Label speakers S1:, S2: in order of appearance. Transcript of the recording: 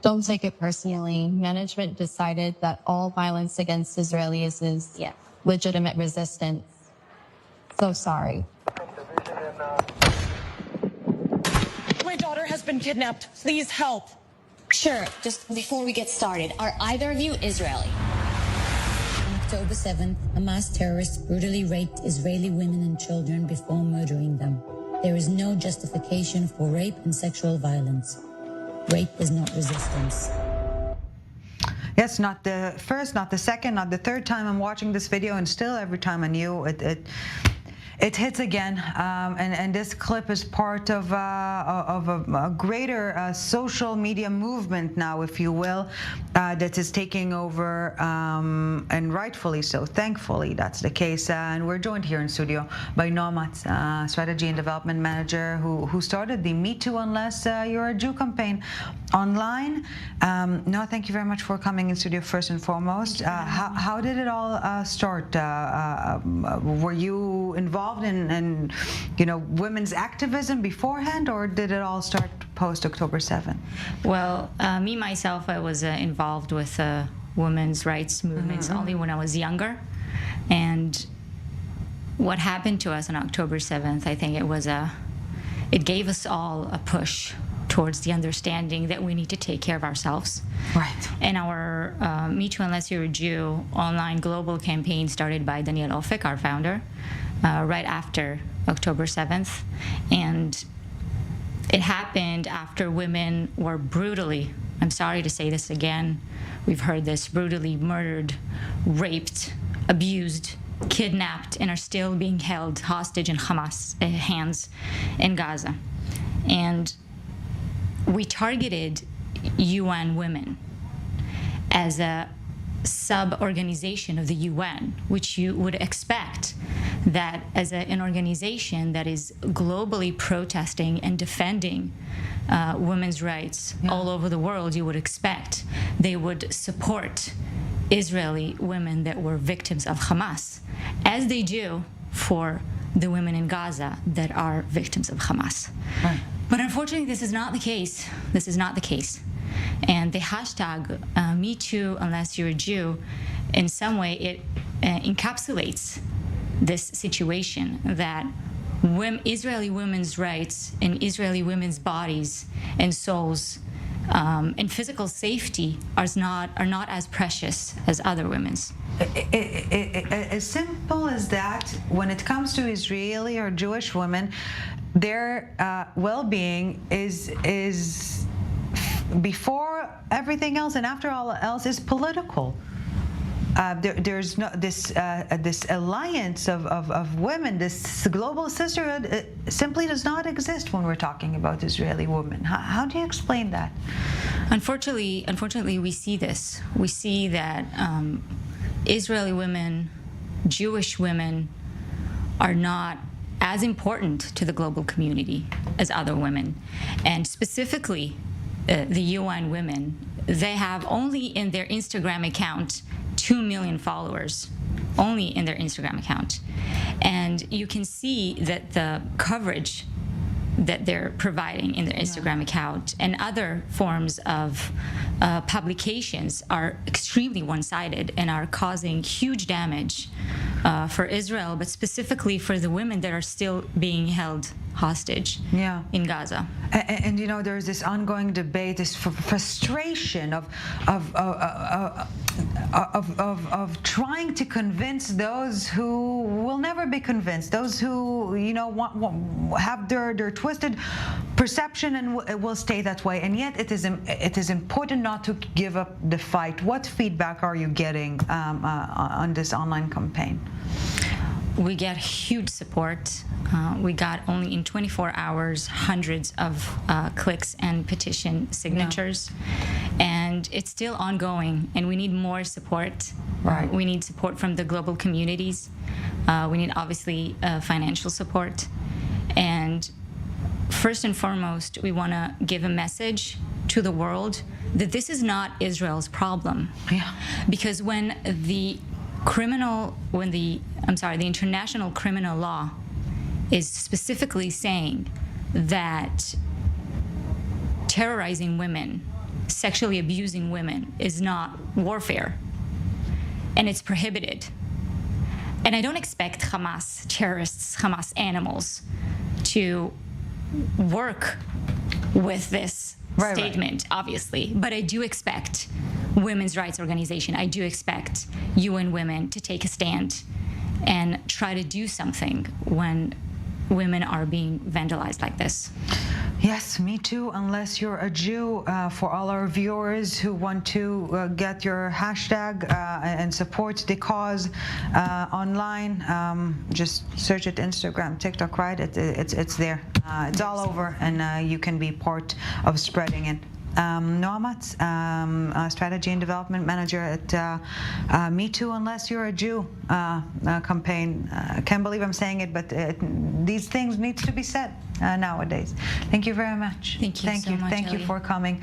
S1: Don't take it personally. Management decided that all violence against Israelis is legitimate resistance. So sorry.
S2: My daughter has been kidnapped. Please help.
S3: Sure, just before we get started, are either of you Israeli? On October 7th, Hamas terrorists brutally raped Israeli women and children before murdering them. There is no justification for rape and sexual violence. Rape is not resistance.
S4: Yes, not the first, not the second, not the third time I'm watching this video, and still every time I knew it hits again, and this clip is part of a greater social media movement now, if you will, that is taking over, and rightfully so. Thankfully, that's the case. And we're joined here in studio by Noamat, Strategy and Development Manager, who started the Me Too Unless You're a Jew campaign online. Noah, thank you very much for coming in studio first and foremost. How did it all start? Were you involved in women's activism beforehand, or did it all start post October 7th?
S5: Well, me myself, I was involved with women's rights movements only when I was younger, and what happened to us on October 7th, I think it gave us all a push towards the understanding that we need to take care of ourselves.
S4: Right.
S5: And our Me Too Unless You're a Jew online global campaign started by Daniel Ofek, our founder, right after October 7th. And it happened after women were brutally, I'm sorry to say this again, we've heard this, brutally murdered, raped, abused, kidnapped, and are still being held hostage in Hamas hands in Gaza. And we targeted UN Women as a sub-organization of the UN, which you would expect that as an organization that is globally protesting and defending women's rights all over the world, you would expect they would support Israeli women that were victims of Hamas, as they do for the women in Gaza that are victims of Hamas.
S4: Right.
S5: But unfortunately, this is not the case. This is not the case. And the hashtag Me Too Unless You're a Jew, in some way, it encapsulates this situation that Israeli women's rights and Israeli women's bodies and souls and physical safety are not as precious as other women's.
S4: As simple as that, when it comes to Israeli or Jewish women, their well-being is before everything else, and after all else is political. There's no this alliance of women, this global sisterhood, it simply does not exist when we're talking about Israeli women. How do you explain that?
S5: Unfortunately, we see this. We see that Israeli women, Jewish women, are not as important to the global community as other women, and specifically the UN women. They have only in their Instagram account 2 million followers, only in their Instagram account. And you can see that the coverage that they're providing in their Instagram account and other forms of publications are extremely one-sided and are causing huge damage for Israel, but specifically for the women that are still being held hostage in Gaza.
S4: And there's this ongoing debate, this frustration of trying to convince those who will never be convinced, those who have their twisted perception and will stay that way. And yet it is important not to give up the fight. What feedback are you getting on this online campaign?
S5: We get huge support. We got only in 24 hours hundreds of clicks and petition signatures, and it's still ongoing, and we need more support.
S4: Right.
S5: We need support from the global communities. We need, obviously, financial support. And first and foremost, we want to give a message to the world that this is not Israel's problem.
S4: Yeah.
S5: Because when the international criminal law is specifically saying that terrorizing women, sexually abusing women is not warfare, and it's prohibited. And I don't expect Hamas terrorists, Hamas animals, to work with this statement, obviously. But I do expect women's rights organization, I do expect UN Women to take a stand and try to do something when women are being vandalized like this.
S4: Yes, me too, unless you're a Jew. For all our viewers who want to get your hashtag and support the cause online, just search it Instagram, TikTok, right? It's there. It's all over, and you can be part of spreading it. Noamat, Strategy and Development Manager at Me Too Unless You're a Jew campaign. Can't believe I'm saying it, but these things need to be said nowadays. Thank you very much.
S5: Thank you so much,
S4: Thank you
S5: Ellie.
S4: for coming.